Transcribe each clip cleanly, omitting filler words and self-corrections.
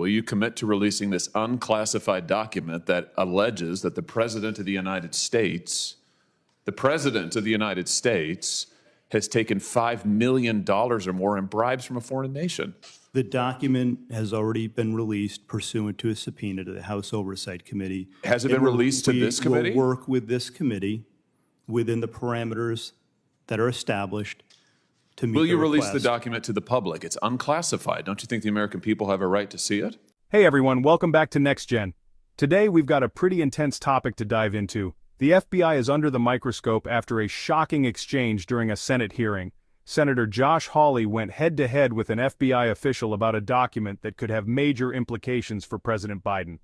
Will you commit to releasing this unclassified document that alleges that the President of the United States, has taken $5 million or more in bribes from a foreign nation? The document has already been released pursuant to a subpoena to the House Oversight Committee. Has it been released to this committee? We'll work with this committee within the parameters that are established to meet the request. Will you release the document to the public? It's unclassified. Don't you think the American people have a right to see it? Hey everyone, welcome back to Next Gen. Today we've got a pretty intense topic to dive into. The FBI is under the microscope after a shocking exchange during a Senate hearing. Senator Josh Hawley went head-to-head with an FBI official about a document that could have major implications for President Biden.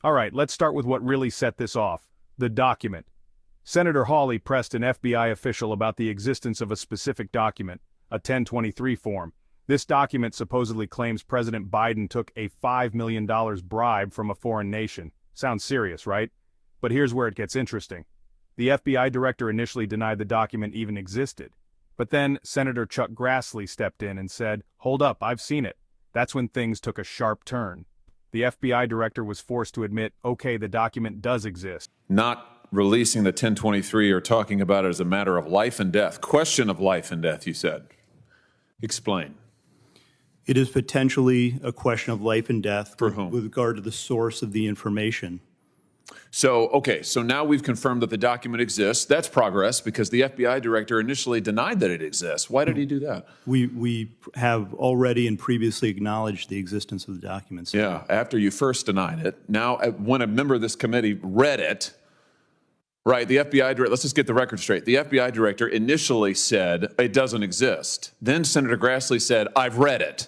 Alright, let's start with what really set this off: the document. Senator Hawley pressed an FBI official about the existence of a specific document, a 1023 form. This document supposedly claims President Biden took a $5 million bribe from a foreign nation. Sounds serious, right? But here's where it gets interesting. The FBI director initially denied the document even existed. But then Senator Chuck Grassley stepped in and said, "Hold up, I've seen it." That's when things took a sharp turn. The FBI director was forced to admit, okay, the document does exist. Not releasing the 1023 or talking about it as a matter of life and death. Question of life and death, you said. Explain. It is potentially a question of life and death. For whom? With regard to the source of the information. So now we've confirmed that the document exists. That's progress because the FBI director initially denied that it exists. Why did he do that? We have already and previously acknowledged the existence of the documents. Yeah, after you first denied it. Now, when a member of this committee read it, right, the FBI director, let's just get the record straight. The FBI director initially said it doesn't exist. Then Senator Grassley said, "I've read it."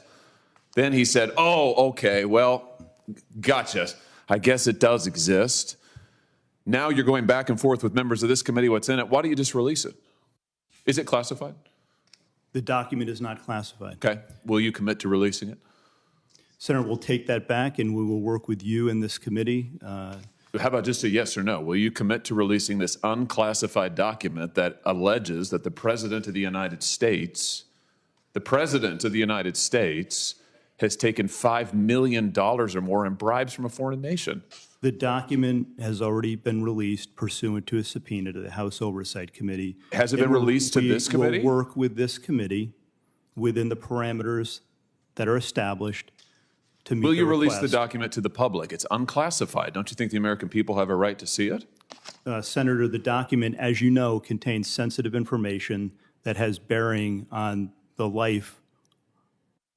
Then he said, "Oh, okay, well, gotcha. I guess it does exist." Now you're going back and forth with members of this committee what's in it. Why don't you just release it? Is it classified? The document is not classified. Okay. Will you commit to releasing it? Senator, we'll take that back and we will work with you and this committee. How about just a yes or no? Will you commit to releasing this unclassified document that alleges that the President of the United States, has taken $5 million or more in bribes from a foreign nation? The document has already been released pursuant to a subpoena to the House Oversight Committee. Has it been released to this committee? We'll work with this committee within the parameters that are established to meet the request. Will you release the document to the public? It's unclassified. Don't you think the American people have a right to see it? Senator, the document, as you know, contains sensitive information that has bearing on the life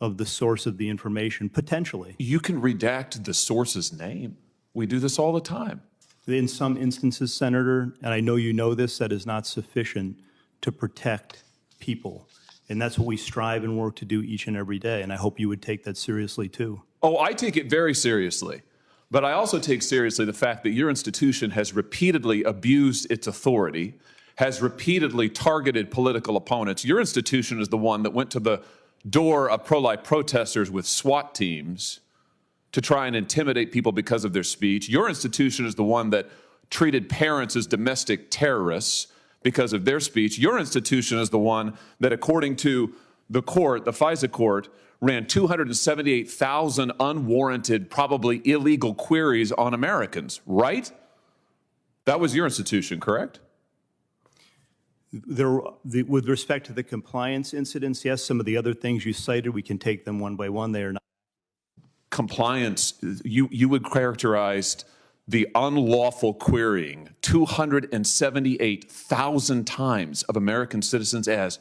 of the source of the information, potentially. You can redact the source's name. We do this all the time. In some instances, Senator, and I know you know this, that is not sufficient to protect people. And that's what we strive and work to do each and every day. And I hope you would take that seriously, too. Oh, I take it very seriously. But I also take seriously the fact that your institution has repeatedly abused its authority, has repeatedly targeted political opponents. Your institution is the one that went to the door of pro-life protesters with SWAT teams to try and intimidate people because of their speech. Your institution is the one that treated parents as domestic terrorists because of their speech. Your institution is the one that, according to the court, the FISA court, ran 278,000 unwarranted, probably illegal queries on Americans, right? That was your institution, correct? With respect to the compliance incidents, yes, some of the other things you cited, we can take them one by one. They are not. Compliance, you would characterize the unlawful querying 278,000 times of American citizens as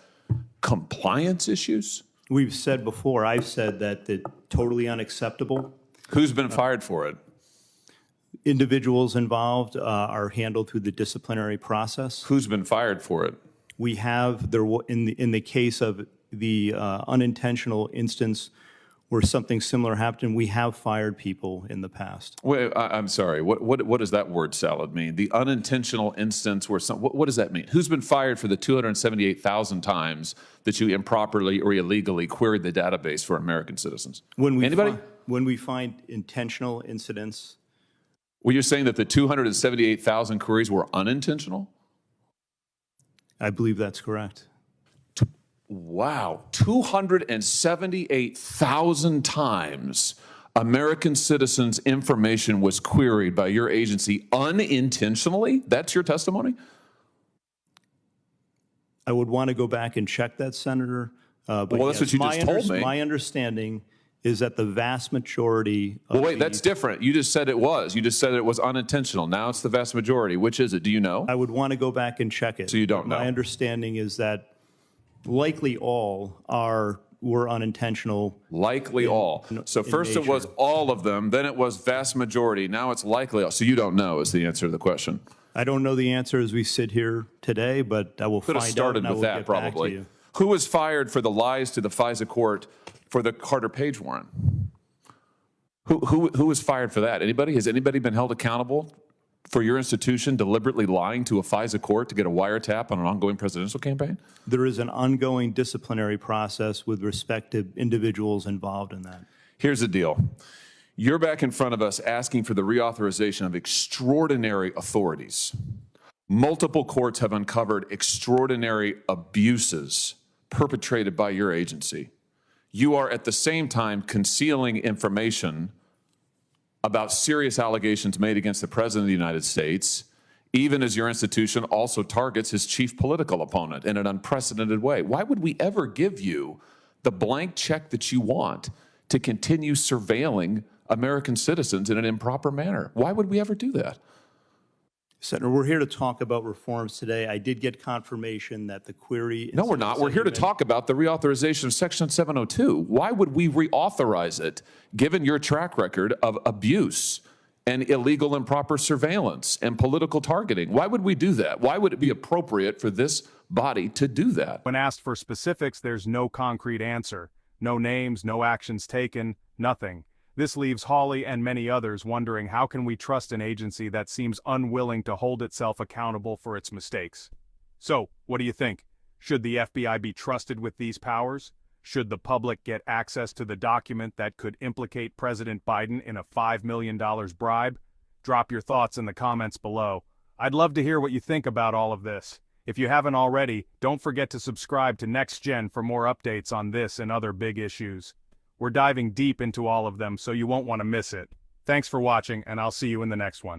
compliance issues? We've said before, I've said that it's totally unacceptable. Who's been fired for it? Individuals involved are handled through the disciplinary process. Who's been fired for it? We have, in the case of the unintentional instance where something similar happened, we have fired people in the past. Wait, I'm sorry. What does that word salad mean? The unintentional instance where what does that mean? Who's been fired for the 278,000 times that you improperly or illegally queried the database for American citizens? Anybody? When we find intentional incidents. Well, you're saying that the 278,000 queries were unintentional? I believe that's correct. Wow, 278,000 times American citizens' information was queried by your agency unintentionally? That's your testimony? I would want to go back and check that, Senator. But Well, that's what you just told me. My understanding is that the vast majority of Well, wait, that's different. You just said it was. You just said it was unintentional. Now it's the vast majority. Which is it? Do you know? I would want to go back and check it. So you don't know? My understanding is that likely all were unintentional. Likely all. So first it was nature. all of them, then it was vast majority. Now it's likely all. So you don't know is the answer to the question. I don't know the answer as we sit here today, but I will Could have find out started and I with will that get back to probably. you. Who was fired for the lies to the FISA court for the Carter Page warrant? Who was fired for that? Anybody? Has anybody been held accountable for your institution deliberately lying to a FISA court to get a wiretap on an ongoing presidential campaign? There is an ongoing disciplinary process with respect to individuals involved in that. Here's the deal. You're back in front of us asking for the reauthorization of extraordinary authorities. Multiple courts have uncovered extraordinary abuses perpetrated by your agency. You are at the same time concealing information about serious allegations made against the President of the United States, even as your institution also targets his chief political opponent in an unprecedented way. Why would we ever give you the blank check that you want to continue surveilling American citizens in an improper manner? Why would we ever do that? Senator, we're here to talk about reforms today. I did get confirmation that the query... No, we're not. We're here to talk about the reauthorization of Section 702. Why would we reauthorize it, given your track record of abuse and illegal improper surveillance and political targeting? Why would we do that? Why would it be appropriate for this body to do that? When asked for specifics, there's no concrete answer. No names, no actions taken, nothing. This leaves Hawley and many others wondering, how can we trust an agency that seems unwilling to hold itself accountable for its mistakes? So, what do you think? Should the FBI be trusted with these powers? Should the public get access to the document that could implicate President Biden in a $5 million bribe? Drop your thoughts in the comments below. I'd love to hear what you think about all of this. If you haven't already, don't forget to subscribe to Next Gen for more updates on this and other big issues. We're diving deep into all of them, so you won't want to miss it. Thanks for watching, and I'll see you in the next one.